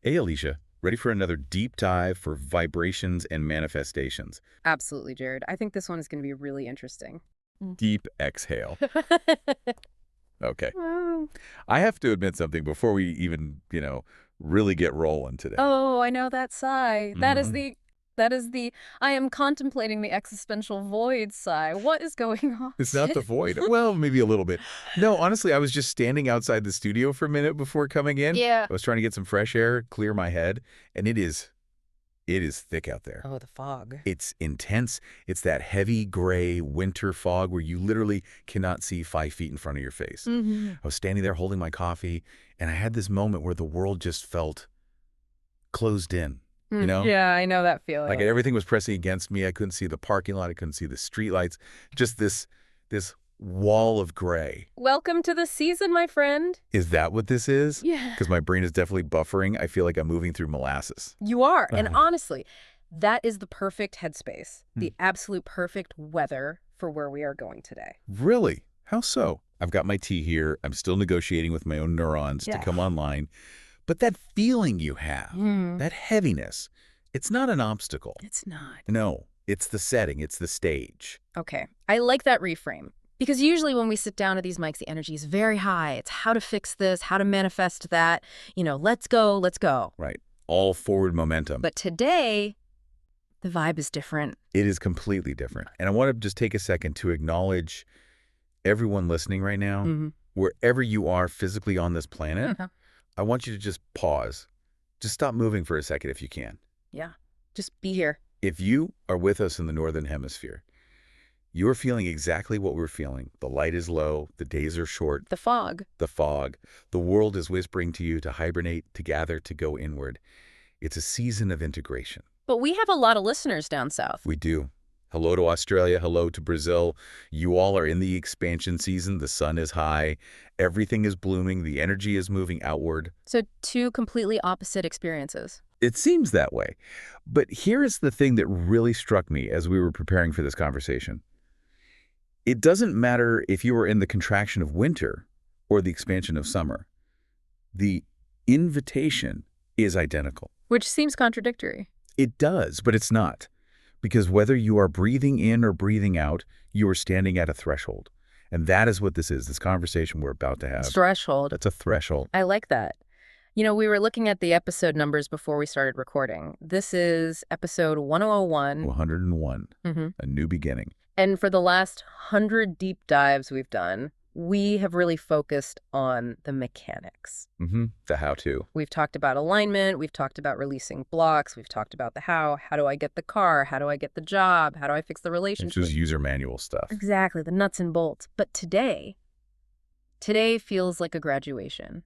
Hey, Alicia, ready for another deep dive for vibrations and manifestations? Absolutely, Jared. I think this one is going to be really interesting. Mm. Deep exhale. Okay. Oh, I have to admit something before we even, really get rolling today. oh, I know that sigh. That is hmm the I am contemplating the existential void sigh. What is going on? It's not the void. Well, maybe a little bit. No, honestly, I was just standing outside the studio for a minute before coming in. Yeah. I was trying to get some fresh air, clear my head, and it is thick out there. Oh, the fog. It's intense. It's that heavy gray winter fog where you literally cannot see 5 feet in front of your face. Mm-hmm. I was standing there holding my coffee, and I had this moment where the world just felt closed in, you know? Yeah, I know that Like feeling. everything was pressing against me. I couldn't see the parking lot. I couldn't see the streetlights. Just this wall of gray. Welcome to the season, my friend. Is that what this is? Yeah. Because my brain is definitely buffering. I feel like I'm moving through molasses. You are. And Uh, honestly, that is the perfect headspace, Hmm. the absolute perfect weather for where we are going today. Really? How so? I've got my tea here. I'm still negotiating with my own neurons to Yeah. come online. But that feeling you have, that heaviness, it's not an obstacle. It's not. No, it's the setting. It's the stage. Okay, I like that reframe. Because usually when we sit down at these mics, the energy is very high. It's how to fix this, how to manifest that. Let's go, let's go. Right. All forward momentum. But today, the vibe is different. It is completely different. And I want to just take a second to acknowledge everyone listening right now, Mm-hmm. wherever you are physically on this planet. Mhm. I want you to just pause. Just stop moving for a second if you can. Yeah, just be here. If you are with us in the Northern Hemisphere, you are feeling exactly what we're feeling. The light is low, the days are short, The fog. the fog. The world is whispering to you to hibernate, to gather, to go inward. It's a season of integration. But we have a lot of listeners down south. We do. Hello to Australia, hello to Brazil. You all are in the expansion season. The sun is high. Everything is blooming. The energy is moving outward. So two completely opposite experiences. It seems that way. But here is the thing that really struck me as we were preparing for this conversation. It doesn't matter if you are in the contraction of winter or the expansion of summer. The invitation is identical. Which seems contradictory. It does, but it's not. Because whether you are breathing in or breathing out, you are standing at a threshold. And that is what this is, this conversation we're about to have. Threshold. That's a threshold. I like that. We were looking at the episode numbers before we started recording. This is episode 1001. 101, Mm-hmm. a new beginning. And for the last 100 deep dives we've done, we have really focused on the mechanics. The how-to. We've talked about alignment. We've talked about releasing blocks. We've talked about the how. How do I get the car? How do I get the job? How do I fix the It's relationship? just user manual stuff. Exactly, the nuts and bolts. But today feels like a graduation.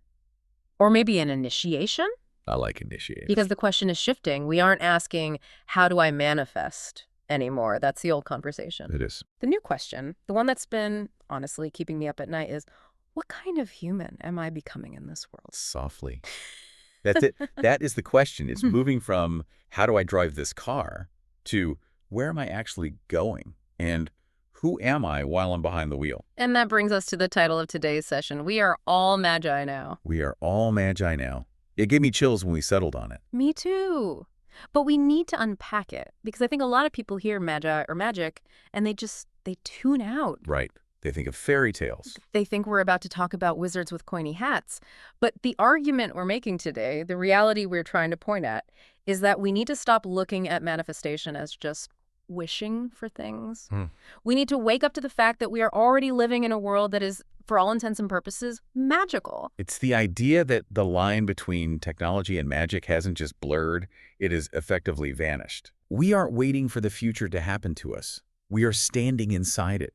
Or maybe an initiation? I like initiating. Because the question is shifting. We aren't asking, how do I manifest anymore? That's the old conversation. It is. The new question, the one that's been, honestly, keeping me up at night is, what kind of human am I becoming in this world? Softly. That's it. That is the question. It's moving from how do I drive this car to where am I actually going? And who am I while I'm behind the wheel? And that brings us to the title of today's session. We are all Magi now. We are all Magi now. It gave me chills when we settled on it. Me too. But we need to unpack it because I think a lot of people hear Magi or magic and they tune out. Right. They think of fairy tales. They think we're about to talk about wizards with pointy hats. But the argument we're making today, the reality we're trying to point at, is that we need to stop looking at manifestation as just wishing for things. We need to wake up to the fact that we are already living in a world that is, for all intents and purposes, magical. It's the idea that the line between technology and magic hasn't just blurred, it has effectively vanished. We aren't waiting for the future to happen to us. We are standing inside it.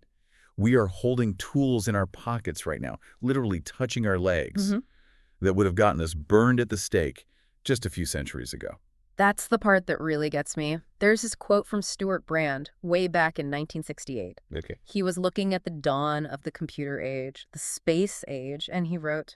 We are holding tools in our pockets right now, literally touching our legs, that would have gotten us burned at the stake just a few centuries ago. That's the part that really gets me. There's this quote from Stewart Brand way back in 1968. Okay. He was looking at the dawn of the computer age, the space age, and he wrote,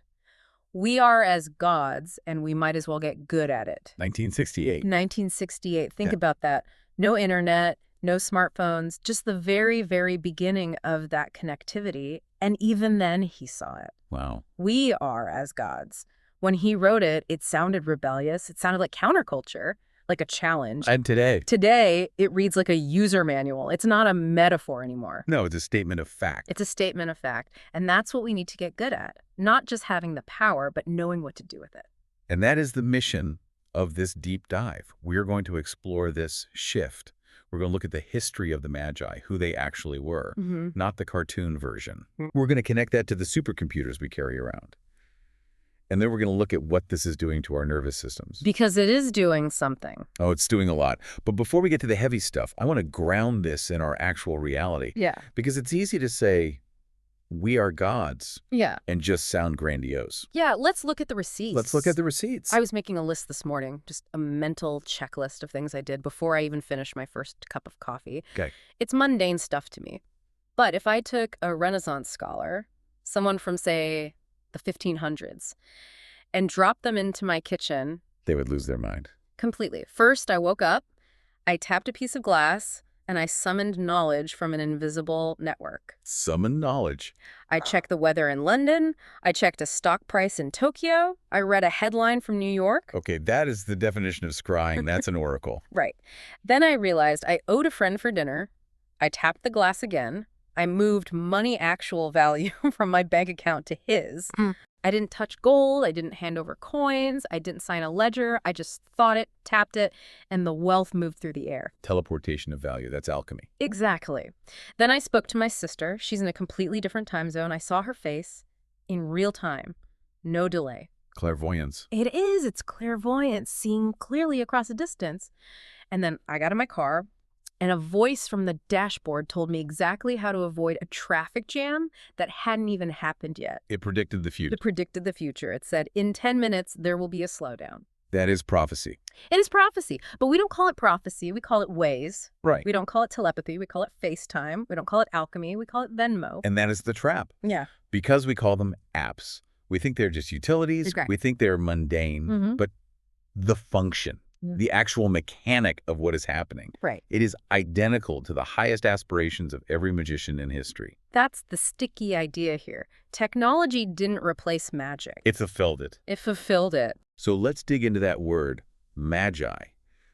"We are as gods, and we might as well get good at it." 1968. 1968. Think Yeah. about that. No internet, no smartphones, just the very, very beginning of that connectivity. And even then, he saw it. Wow. We are as gods. When he wrote it, it sounded rebellious. It sounded like counterculture, like a challenge. And today? Today, it reads like a user manual. It's not a metaphor anymore. No, it's a statement of fact. It's a statement of fact. And that's what we need to get good at. Not just having the power, but knowing what to do with it. And that is the mission of this deep dive. We're going to explore this shift. We're going to look at the history of the Magi, who they actually were, not the cartoon version. We're going to connect that to the supercomputers we carry around. And then we're going to look at what this is doing to our nervous systems. Because it is doing something. Oh, it's doing a lot. But before we get to the heavy stuff, I want to ground this in our actual reality. Yeah. Because it's easy to say, we are gods. Yeah. And just sound grandiose. Yeah, let's look at the receipts. Let's look at the receipts. I was making a list this morning, just a mental checklist of things I did before I even finished my first cup of coffee. Okay. It's mundane stuff to me. But if I took a Renaissance scholar, someone from, say, the 1500s, and dropped them into my kitchen... They would lose their mind. Completely. First, I woke up, I tapped a piece of glass, and I summoned knowledge from an invisible network. Summon knowledge. I checked the weather in London. I checked a stock price in Tokyo. I read a headline from New York. Okay, that is the definition of scrying. That's an oracle. Right. Then I realized I owed a friend for dinner. I tapped the glass again. I moved money actual value from my bank account to his. I didn't touch gold. I didn't hand over coins. I didn't sign a ledger. I just thought it, tapped it, and the wealth moved through the air. Teleportation of value. That's alchemy. Exactly. Then I spoke to my sister. She's in a completely different time zone. I saw her face in real time. No delay. Clairvoyance. It is. It's clairvoyance, seeing clearly across a distance. And then I got in my car, and a voice from the dashboard told me exactly how to avoid a traffic jam that hadn't even happened yet. It predicted the future. It predicted the future. It said, in 10 minutes, there will be a slowdown. That is prophecy. It is prophecy, but we don't call it prophecy. We call it Waze. Right. We don't call it telepathy. We call it FaceTime. We don't call it alchemy. We call it Venmo. And that is the trap. Yeah. Because we call them apps. We think they're just utilities. Exactly. We think they're mundane. But the function, the actual mechanic of what is happening, Right. it is identical to the highest aspirations of every magician in history. That's the sticky idea here. Technology didn't replace magic. It fulfilled it. It fulfilled it. So let's dig into that word, Magi.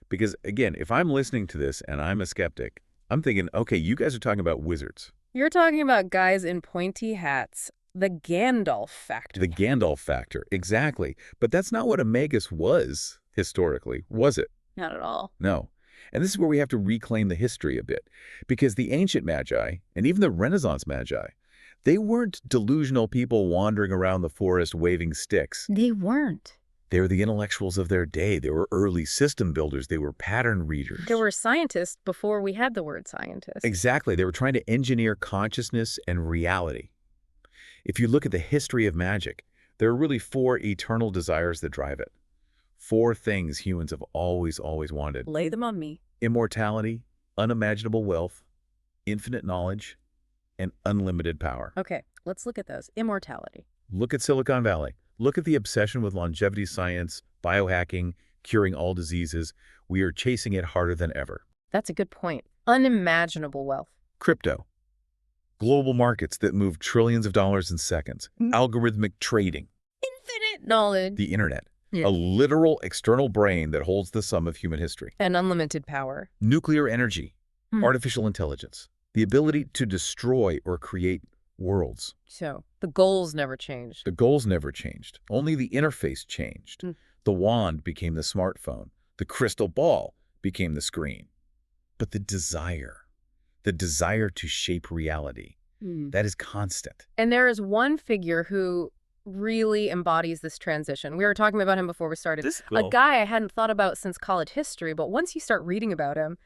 Because again, if I'm listening to this and I'm a skeptic, I'm thinking, okay, you guys are talking about wizards. You're talking about guys in pointy hats. The Gandalf factor. The Gandalf factor, exactly. But that's not what a Magus was historically, was it? Not at all. No. And this is where we have to reclaim the history a bit. Because the ancient Magi, and even the Renaissance Magi, they weren't delusional people wandering around the forest waving sticks. They weren't. They were the intellectuals of their day. They were early system builders. They were pattern readers. They were scientists before we had the word scientist. Exactly. They were trying to engineer consciousness and reality. If you look at the history of magic, there are really 4 eternal desires that drive it. 4 things humans have always wanted. Lay them on me. Immortality, unimaginable wealth, infinite knowledge, and unlimited power. Okay, let's look at those. Immortality. Look at Silicon Valley. Look at the obsession with longevity science, biohacking, curing all diseases. We are chasing it harder than ever. That's a good point. Unimaginable wealth. Crypto. Global markets that move trillions of dollars in seconds. Algorithmic trading. Infinite knowledge. The internet. Yeah. A literal external brain that holds the sum of human history. And unlimited power. Nuclear energy. Artificial intelligence. The ability to destroy or create worlds. So, the goals never changed. The goals never changed. Only the interface changed. The wand became the smartphone. The crystal ball became the screen. But the desire to shape reality, that is constant. And there is one figure who really embodies this transition. We were talking about him before we started. A guy I hadn't thought about since college history, but once you start reading about him,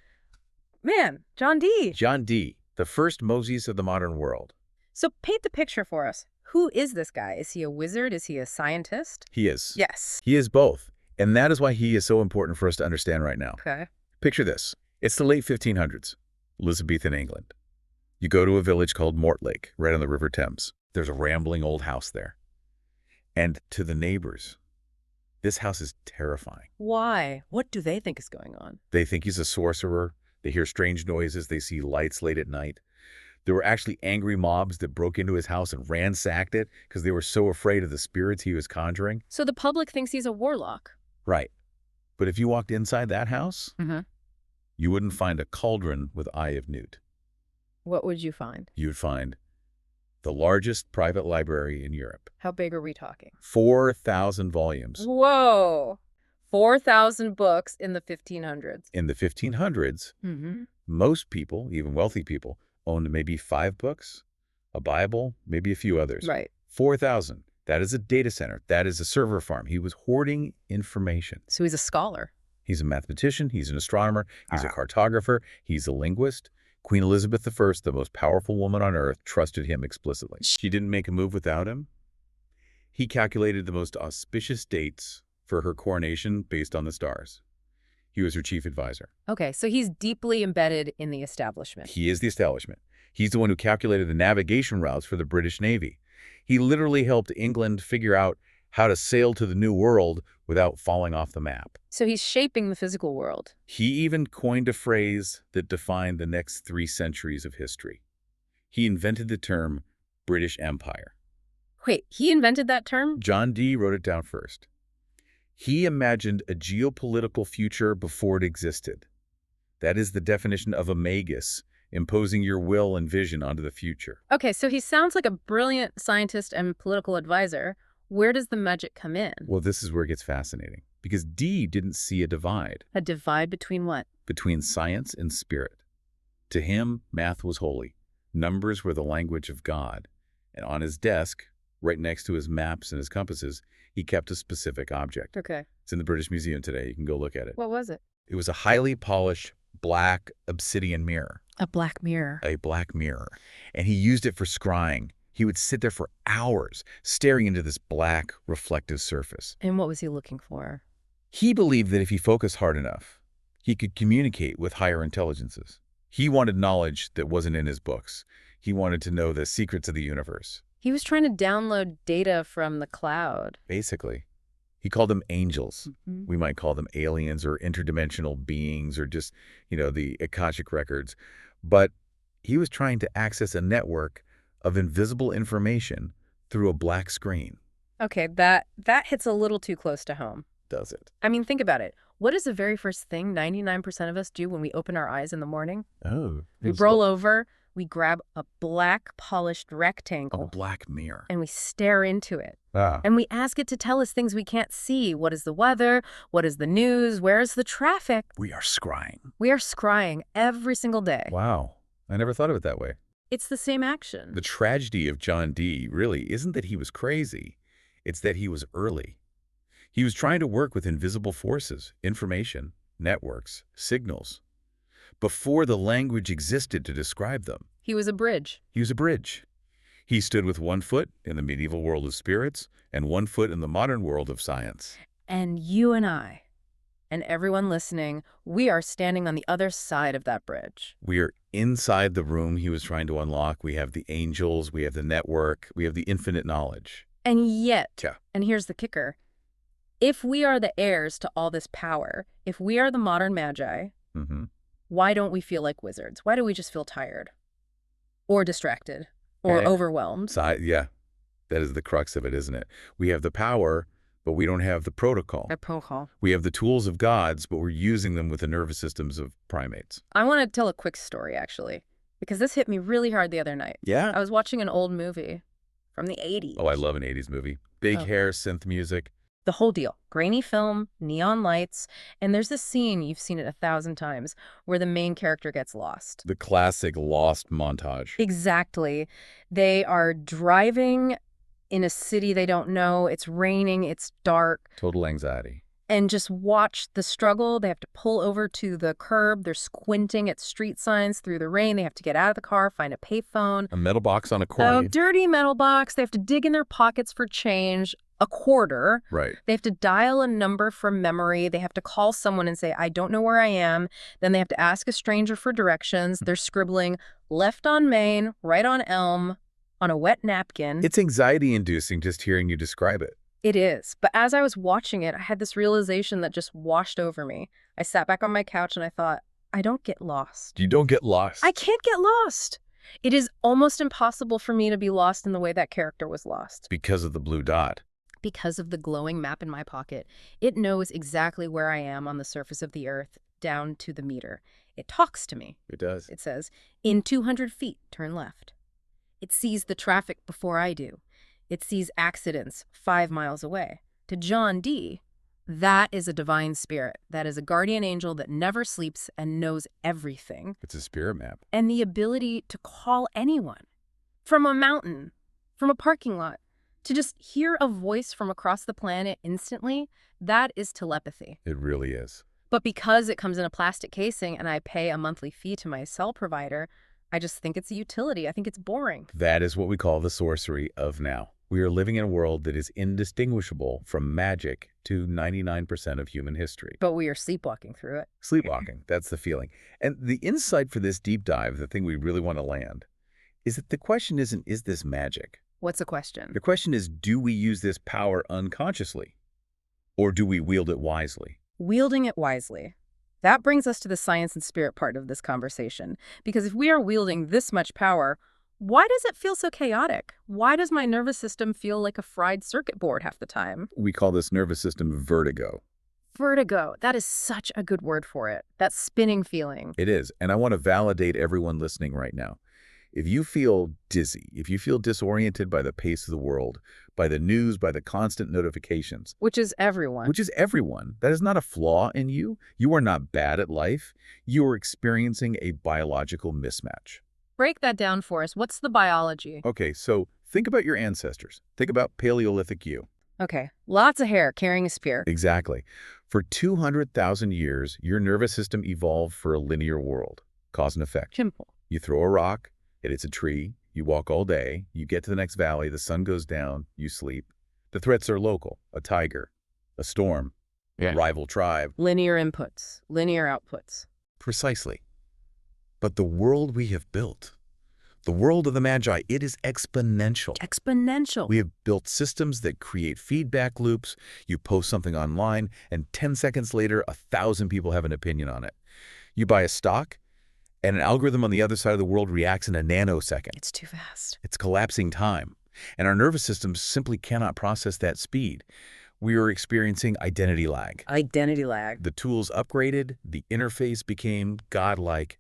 man, John Dee. John Dee, the first Moses of the modern world. So paint the picture for us. Who is this guy? Is he a wizard? Is he a scientist? He is. Yes. He is both. And that is why he is so important for us to understand right now. Okay. Picture this. It's the late 1500s, Elizabethan England. You go to a village called Mortlake, right on the River Thames. There's a rambling old house there. And to the neighbors, this house is terrifying. Why? What do they think is going on? They think he's a sorcerer. They hear strange noises. They see lights late at night. There were actually angry mobs that broke into his house and ransacked it because they were so afraid of the spirits he was conjuring. So the public thinks he's a warlock. Right. But if you walked inside that house, you wouldn't find a cauldron with Eye of Newt. What would you find? You'd find the largest private library in Europe. How big are we talking? 4,000 volumes. Whoa! 4,000 books in the 1500s. In the 1500s, most people, even wealthy people, owned maybe 5 books, a Bible, maybe a few others. Right. 4,000. That is a data center. That is a server farm. He was hoarding information. So he's a scholar. He's a mathematician. He's an astronomer. He's a cartographer. He's a linguist. Queen Elizabeth I, the most powerful woman on earth, trusted him explicitly. She didn't make a move without him. He calculated the most auspicious dates for her coronation based on the stars. He was her chief advisor. Okay, so he's deeply embedded in the establishment. He is the establishment. He's the one who calculated the navigation routes for the British Navy. He literally helped England figure out how to sail to the New World without falling off the map. So he's shaping the physical world. He even coined a phrase that defined the next 3 centuries of history. He invented the term British Empire. Wait, he invented that term? John Dee wrote it down first. He imagined a geopolitical future before it existed. That is the definition of a Magus, imposing your will and vision onto the future. Okay, so he sounds like a brilliant scientist and political advisor. Where does the magic come in? Well, this is where it gets fascinating, because Dee didn't see a divide. A divide between what? Between science and spirit. To him, math was holy. Numbers were the language of God. And on his desk, right next to his maps and his compasses, he kept a specific object. Okay. It's in the British Museum today. You can go look at it. What was it? It was a highly polished black obsidian mirror. A black mirror. A black mirror. And he used it for scrying. He would sit there for hours, staring into this black, reflective surface. And what was he looking for? He believed that if he focused hard enough, he could communicate with higher intelligences. He wanted knowledge that wasn't in his books. He wanted to know the secrets of the universe. He was trying to download data from the cloud. Basically. He called them angels. Mm-hmm. We might call them aliens or interdimensional beings or just, the Akashic records. But he was trying to access a network of invisible information through a black screen. Okay, that hits a little too close to home. Does it? I mean, think about it. What is the very first thing 99% of us do when we open our eyes in the morning? Oh. We roll over, we grab a black polished rectangle. A black mirror. And we stare into it. Ah. And we ask it to tell us things we can't see. What is the weather? What is the news? Where is the traffic? We are scrying. We are scrying every single day. Wow. I never thought of it that way. It's the same action. The tragedy of John Dee really isn't that he was crazy. It's that he was early. He was trying to work with invisible forces, information, networks, signals, before the language existed to describe them. He was a bridge. He was a bridge. He stood with one foot in the medieval world of spirits and one foot in the modern world of science. And you and I, and everyone listening, we are standing on the other side of that bridge. We are inside the room he was trying to unlock. We have the angels, we have the network, we have the infinite knowledge. And yet, Yeah. And here's the kicker, if we are the heirs to all this power, if we are the modern Magi, why don't we feel like wizards? Why do we just feel tired? Or distracted? Or overwhelmed? Yeah, that is the crux of it, isn't it? We have the power, but we don't have the protocol. We have the tools of gods, but we're using them with the nervous systems of primates. I want to tell a quick story, actually, because this hit me really hard the other night. Yeah? I was watching an old movie from the 80s. Oh, I love an 80s movie. Big hair, synth music. The whole deal. Grainy film, neon lights, and there's this scene, you've seen it 1,000 times, where the main character gets lost. The classic Lost montage. Exactly. They are driving in a city they don't know. It's raining. It's dark. Total anxiety. And just watch the struggle. They have to pull over to the curb. They're squinting at street signs through the rain. They have to get out of the car, find a payphone. A metal box on a corner. Oh, dirty metal box. They have to dig in their pockets for change. A quarter. Right. They have to dial a number from memory. They have to call someone and say, I don't know where I am. Then they have to ask a stranger for directions. They're scribbling left on Main, right on Elm, on a wet napkin. It's anxiety-inducing just hearing you describe it. It is. But as I was watching it, I had this realization that just washed over me. I sat back on my couch and I thought, I don't get lost. You don't get lost. I can't get lost. It is almost impossible for me to be lost in the way that character was lost. Because of the blue dot. Because of the glowing map in my pocket, it knows exactly where I am on the surface of the Earth, down to the meter. It talks to me. It does. It says, in 200 feet, turn left. It sees the traffic before I do. It sees accidents 5 miles away. To John Dee, that is a divine spirit. That is a guardian angel that never sleeps and knows everything. It's a spirit map. And the ability to call anyone, from a mountain, from a parking lot, to just hear a voice from across the planet instantly, that is telepathy. It really is. But because it comes in a plastic casing and I pay a monthly fee to my cell provider, I just think it's a utility. I think it's boring. That is what we call the sorcery of now. We are living in a world that is indistinguishable from magic to 99% of human history. But we are sleepwalking through it. Sleepwalking, that's the feeling. And the insight for this deep dive, the thing we really want to land, is that the question isn't, is this magic? What's the question? The question is, do we use this power unconsciously? Or do we wield it wisely? Wielding it wisely. That brings us to the science and spirit part of this conversation. Because if we are wielding this much power, why does it feel so chaotic? Why does my nervous system feel like a fried circuit board half the time? We call this nervous system vertigo. Vertigo. That is such a good word for it. That spinning feeling. It is. And I want to validate everyone listening right now. If you feel dizzy, if you feel disoriented by the pace of the world, by the news, by the constant notifications. Which is everyone. Which is everyone. That is not a flaw in you. You are not bad at life. You are experiencing a biological mismatch. Break that down for us. What's the biology? Okay, so think about your ancestors. Think about Paleolithic you. Okay, lots of hair carrying a spear. Exactly. For 200,000 years, your nervous system evolved for a linear world. Cause and effect. Simple. You throw a rock, it hits a tree, you walk all day, you get to the next valley, the sun goes down, you sleep. The threats are local. A tiger, a storm, rival tribe. Linear inputs, linear outputs. Precisely. But the world we have built, the world of the Magi, it is exponential. Exponential. We have built systems that create feedback loops. You post something online, and 10 seconds later, 1,000 people have an opinion on it. You buy a stock, and an algorithm on the other side of the world reacts in a nanosecond. It's too fast. It's collapsing time. And our nervous systems simply cannot process that speed. We are experiencing identity lag. Identity lag. The tools upgraded, the interface became godlike.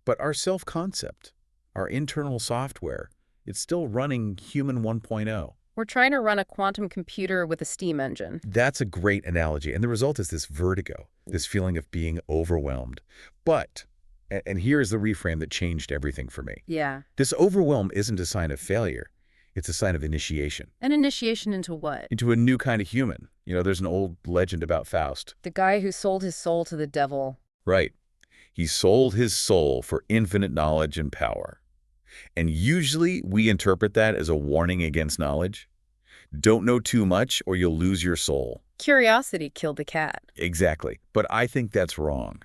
But our self-concept, our internal software, it's still running human 1.0. We're trying to run a quantum computer with a steam engine. That's a great analogy. And the result is this vertigo, this feeling of being overwhelmed. But, and here's the reframe that changed everything for me. Yeah. This overwhelm isn't a sign of failure. It's a sign of initiation. An initiation into what? Into a new kind of human. You know, there's an old legend about Faust. The guy who sold his soul to the devil. Right. He sold his soul for infinite knowledge and power. And usually we interpret that as a warning against knowledge. Don't know too much or you'll lose your soul. Curiosity killed the cat. Exactly. But I think that's wrong.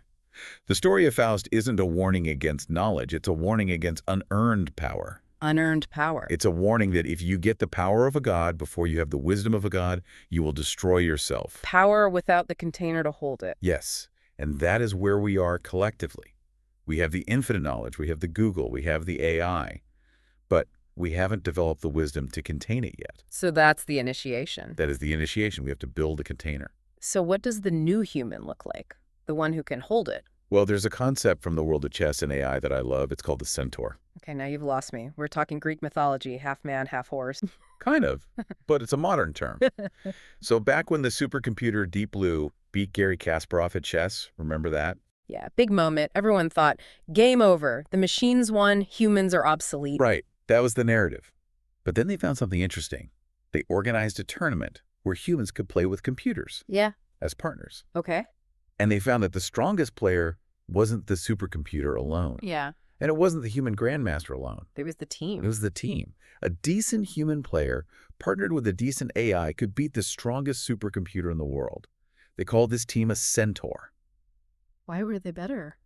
The story of Faust isn't a warning against knowledge. It's a warning against unearned power. Unearned power. It's a warning that if you get the power of a god before you have the wisdom of a god, you will destroy yourself. Power without the container to hold it. Yes. And that is where we are collectively. We have the infinite knowledge, we have the Google, we have the AI, but we haven't developed the wisdom to contain it yet. So that's the initiation. That is the initiation. We have to build a container. So what does the new human look like? The one who can hold it? Well, there's a concept from the world of chess and AI that I love. It's called the Centaur. Okay, now you've lost me. We're talking Greek mythology, half man, half horse. Kind of, but it's a modern term. So back when the supercomputer Deep Blue beat Garry Kasparov at chess, remember that? Yeah, big moment. Everyone thought, game over. The machines won, humans are obsolete. Right, that was the narrative. But then they found something interesting. They organized a tournament where humans could play with computers. Yeah. As partners. Okay. And they found that the strongest player wasn't the supercomputer alone. Yeah. And it wasn't the human grandmaster alone. It was the team. It was the team. A decent human player partnered with a decent AI could beat the strongest supercomputer in the world. They called this team a Centaur. Why were they better?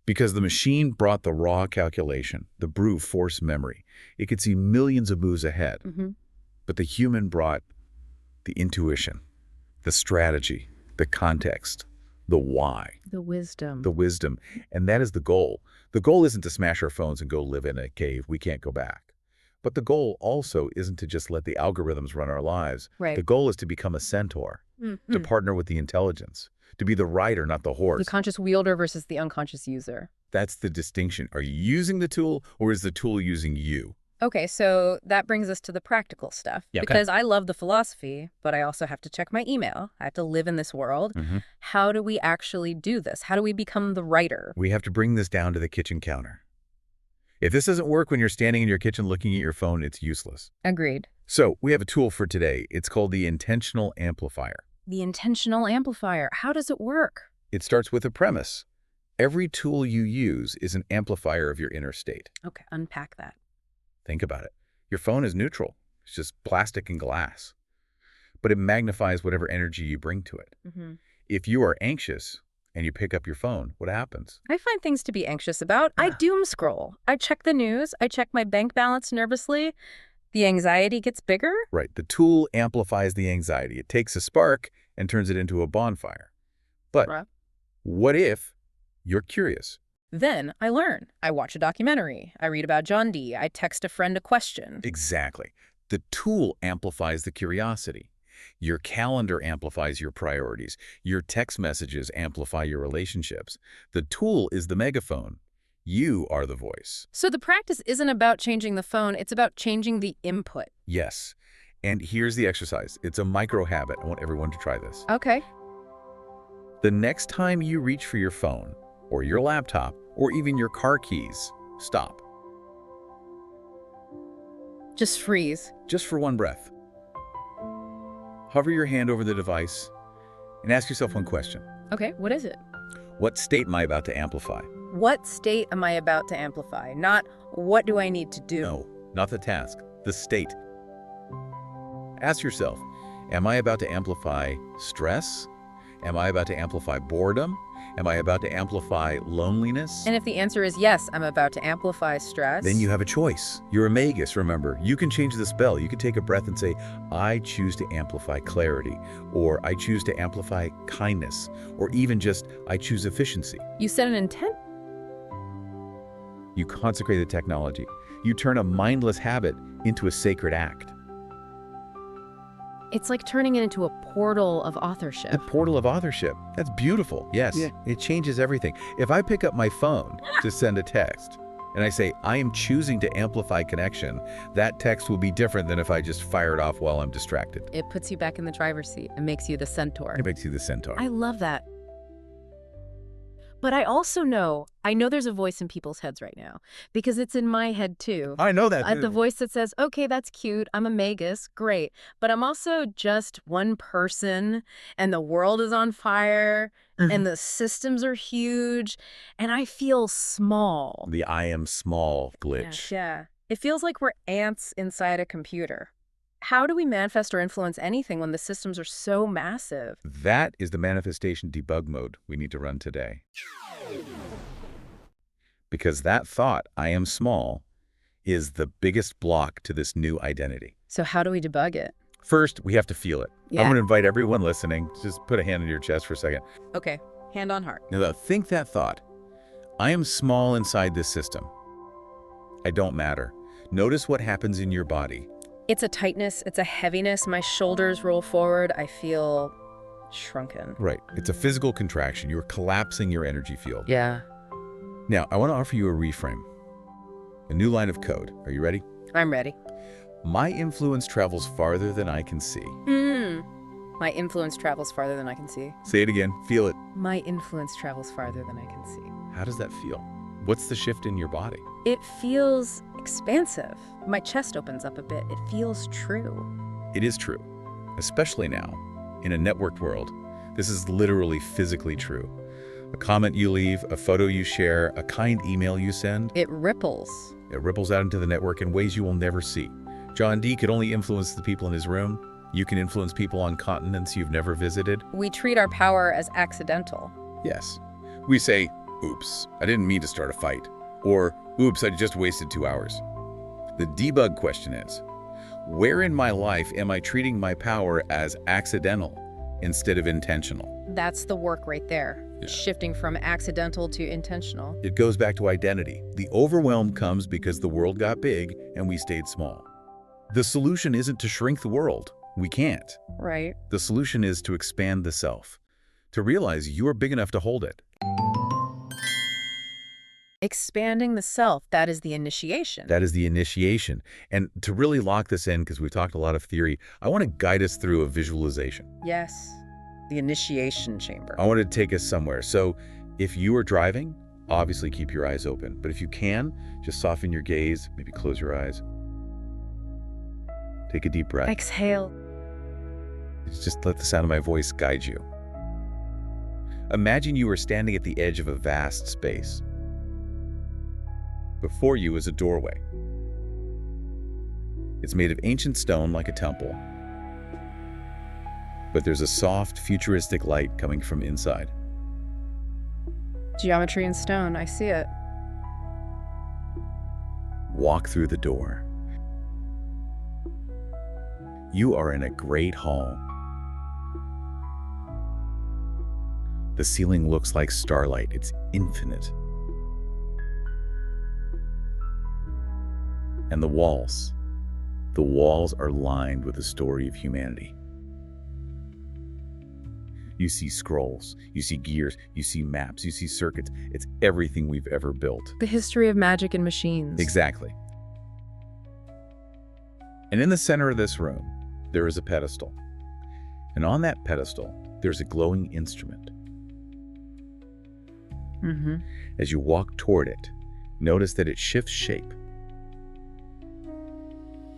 Because the machine brought the raw calculation, the brute force memory. It could see millions of moves ahead. But the human brought the intuition, the strategy, the context, the why. The wisdom. The wisdom. And that is the goal. The goal isn't to smash our phones and go live in a cave we can't go back. But the goal also isn't to just let the algorithms run our lives. Right. The goal is to become a centaur, to partner with the intelligence, to be the rider, not the horse. The conscious wielder versus the unconscious user. That's the distinction. Are you using the tool, or is the tool using you? Okay, so that brings us to the practical stuff. Yeah, okay. Because I love the philosophy, but I also have to check my email. I have to live in this world. How do we actually do this? How do we become the writer? We have to bring this down to the kitchen counter. If this doesn't work when you're standing in your kitchen looking at your phone, it's useless. Agreed. So we have a tool for today. It's called the Intentional Amplifier. The Intentional Amplifier. How does it work? It starts with a premise. Every tool you use is an amplifier of your inner state. Okay, unpack that. Think about it. Your phone is neutral. It's just plastic and glass. But it magnifies whatever energy you bring to it. If you are anxious and you pick up your phone, what happens? I find things to be anxious about. I doom scroll. I check the news. I check my bank balance nervously. The anxiety gets bigger. Right. The tool amplifies the anxiety. It takes a spark and turns it into a bonfire. But what if you're curious? Then I learn. I watch a documentary. I read about John Dee. I text a friend a question. Exactly. The tool amplifies the curiosity. Your calendar amplifies your priorities. Your text messages amplify your relationships. The tool is the megaphone. You are the voice. So the practice isn't about changing the phone. It's about changing the input. Yes. And here's the exercise. It's a micro habit. I want everyone to try this. Okay. The next time you reach for your phone, or your laptop, or even your car keys, stop. Just freeze. Just for one breath. Hover your hand over the device and ask yourself one question. Okay, what is it? What state am I about to amplify? What state am I about to amplify? Not what do I need to do? No, not the task, the state. Ask yourself, am I about to amplify stress? Am I about to amplify boredom? Am I about to amplify loneliness? And if the answer is yes, I'm about to amplify stress. Then you have a choice. You're a Magus, remember. You can change the spell. You can take a breath and say, I choose to amplify clarity, or I choose to amplify kindness, or even just, I choose efficiency. You set an intent. You consecrate the technology. You turn a mindless habit into a sacred act. It's like turning it into a portal of authorship. A portal of authorship. That's beautiful. Yes, It changes everything. If I pick up my phone to send a text and I say, I am choosing to amplify connection, that text will be different than if I just fire it off while I'm distracted. It puts you back in the driver's seat and makes you the centaur. It makes you the centaur. I love that. But I also know there's a voice in people's heads right now, because it's in my head too. I know that. The voice that says, okay, that's cute. I'm a Magus. Great. But I'm also just one person, and the world is on fire, and the systems are huge, and I feel small. The I am small glitch. Yeah. It feels like we're ants inside a computer. How do we manifest or influence anything when the systems are so massive? That is the manifestation debug mode we need to run today. Because that thought, I am small, is the biggest block to this new identity. So how do we debug it? First, we have to feel it. Yeah. I'm going to invite everyone listening, just put a hand on your chest for a second. Okay, hand on heart. Now, think that thought. I am small inside this system. I don't matter. Notice what happens in your body. It's a tightness, it's a heaviness. My shoulders roll forward. I feel shrunken. Right. It's a physical contraction. You're collapsing your energy field. Yeah. Now, I want to offer you a reframe. A new line of code. Are you ready? I'm ready. My influence travels farther than I can see. My influence travels farther than I can see. Say it again. Feel it. My influence travels farther than I can see. How does that feel? What's the shift in your body? It feels expansive. My chest opens up a bit. It feels true. It is true, especially now, in a networked world. This is literally physically true. A comment you leave, a photo you share, a kind email you send. It ripples. It ripples out into the network in ways you will never see. John Dee could only influence the people in his room. You can influence people on continents you've never visited. We treat our power as accidental. Yes. We say, oops, I didn't mean to start a fight. Or, oops, I just wasted 2 hours. The debug question is, where in my life am I treating my power as accidental instead of intentional? That's the work right there. shifting from accidental to intentional. It goes back to identity. The overwhelm comes because the world got big and we stayed small. The solution isn't to shrink the world. We can't. Right. The solution is to expand the self, to realize you are big enough to hold it. Expanding the self, that is the initiation. That is the initiation. And to really lock this in, because we've talked a lot of theory, I want to guide us through a visualization. Yes, the initiation chamber. I want to take us somewhere. So if you are driving, obviously keep your eyes open. But if you can, just soften your gaze, maybe close your eyes. Take a deep breath. Exhale. Just let the sound of my voice guide you. Imagine you are standing at the edge of a vast space. Before you is a doorway. It's made of ancient stone like a temple. But there's a soft, futuristic light coming from inside. Geometry in stone, I see it. Walk through the door. You are in a great hall. The ceiling looks like starlight. It's infinite. And the walls are lined with the story of humanity. You see scrolls, you see gears, you see maps, you see circuits. It's everything we've ever built. The history of magic and machines. Exactly. And in the center of this room, there is a pedestal. And on that pedestal, there's a glowing instrument. As you walk toward it, notice that it shifts shape.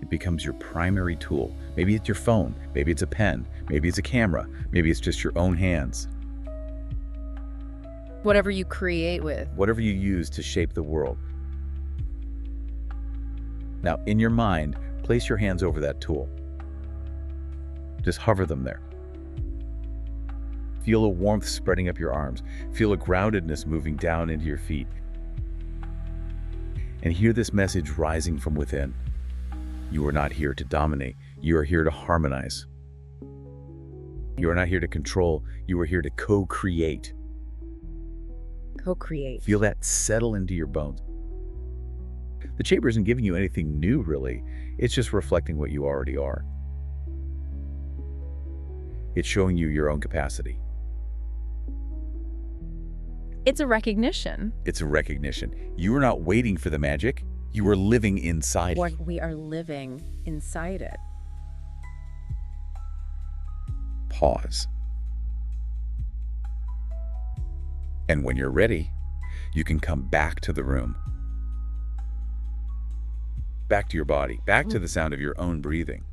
It becomes your primary tool. Maybe it's your phone, maybe it's a pen, maybe it's a camera, maybe it's just your own hands. Whatever you create with. Whatever you use to shape the world. Now, in your mind, place your hands over that tool. Just hover them there. Feel a warmth spreading up your arms. Feel a groundedness moving down into your feet. And hear this message rising from within. You are not here to dominate. You are here to harmonize. You are not here to control. You are here to co-create. Co-create. Feel that settle into your bones. The chamber isn't giving you anything new, really. It's just reflecting what you already are. It's showing you your own capacity. It's a recognition. It's a recognition. You are not waiting for the magic. You are living inside Or it. we are living inside it. Pause. And when you're ready, you can come back to the room. Back to your body. Back to the sound of your own breathing.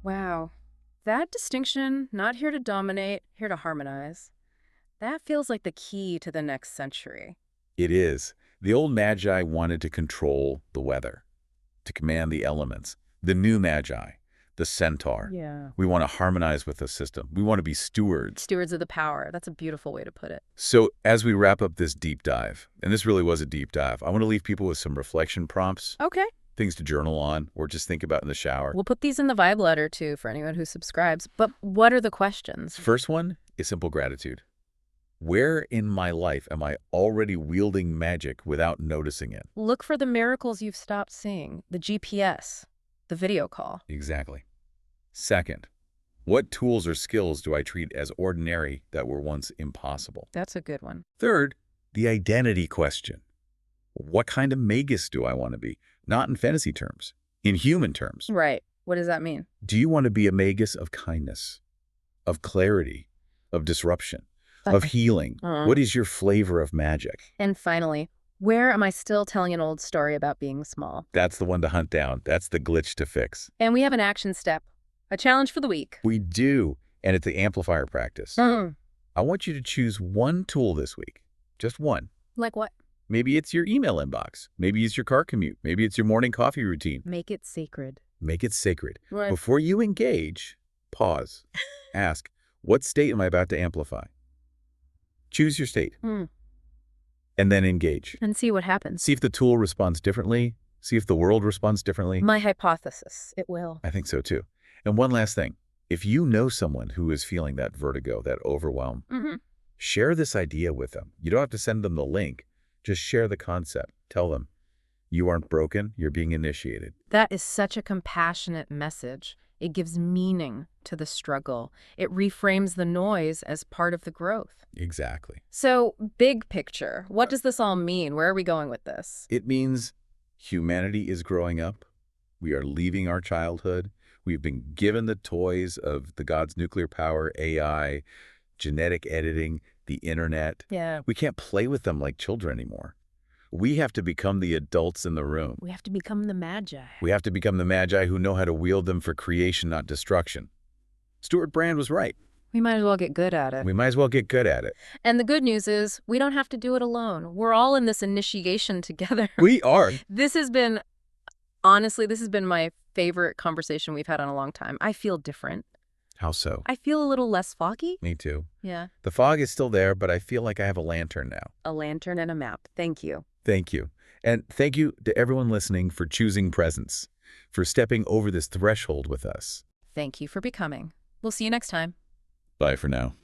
Wow. That distinction, not here to dominate, here to harmonize, that feels like the key to the next century. It is. The old Magi wanted to control the weather, to command the elements. The new Magi, the Centaur. Yeah. We want to harmonize with the system. We want to be stewards. Stewards of the power. That's a beautiful way to put it. So as we wrap up this deep dive, and this really was a deep dive, I want to leave people with some reflection prompts, Okay. things to journal on, or just think about in the shower. We'll put these in the vibe letter, too, for anyone who subscribes. But what are the questions? First one is simple gratitude. Where in my life am I already wielding magic without noticing it? Look for the miracles you've stopped seeing. The GPS, the video call. Exactly. Second, what tools or skills do I treat as ordinary that were once impossible? That's a good one. Third, the identity question. What kind of Magus do I want to be? Not in fantasy terms, in human terms. Right. What does that mean? Do you want to be a Magus of kindness, of clarity, of disruption, of healing? What is your flavor of magic? And finally, where am I still telling an old story about being small? That's the one to hunt down. That's the glitch to fix. And we have an action step, a challenge for the week. We do, and it's the amplifier practice. I want you to choose one tool this week, just one. Like what? Maybe it's your email inbox. Maybe it's your car commute. Maybe it's your morning coffee routine. Make it sacred. Make it sacred. Right. Before you engage, pause. Ask, what state am I about to amplify? Choose your state. And then engage. And see what happens. See if the tool responds differently. See if the world responds differently. My hypothesis, it will. I think so too. And one last thing. If you know someone who is feeling that vertigo, that overwhelm, share this idea with them. You don't have to send them the link. Just share the concept. Tell them, you aren't broken, you're being initiated. That is such a compassionate message. It gives meaning to the struggle. It reframes the noise as part of the growth. Exactly. So, big picture, what does this all mean? Where are we going with this? It means humanity is growing up. We are leaving our childhood. We've been given the toys of the God's nuclear power, AI, genetic editing, the internet. Yeah. We can't play with them like children anymore. We have to become the adults in the room. We have to become the Magi. We have to become the Magi who know how to wield them for creation, not destruction. Stewart Brand was right. We might as well get good at it. We might as well get good at it. And the good news is we don't have to do it alone. We're all in this initiation together. We are. Honestly, this has been my favorite conversation we've had in a long time. I feel different. How so? I feel a little less foggy. Me too. Yeah. The fog is still there, but I feel like I have a lantern now. A lantern and a map. Thank you. Thank you. And thank you to everyone listening for choosing presence, for stepping over this threshold with us. Thank you for becoming. We'll see you next time. Bye for now.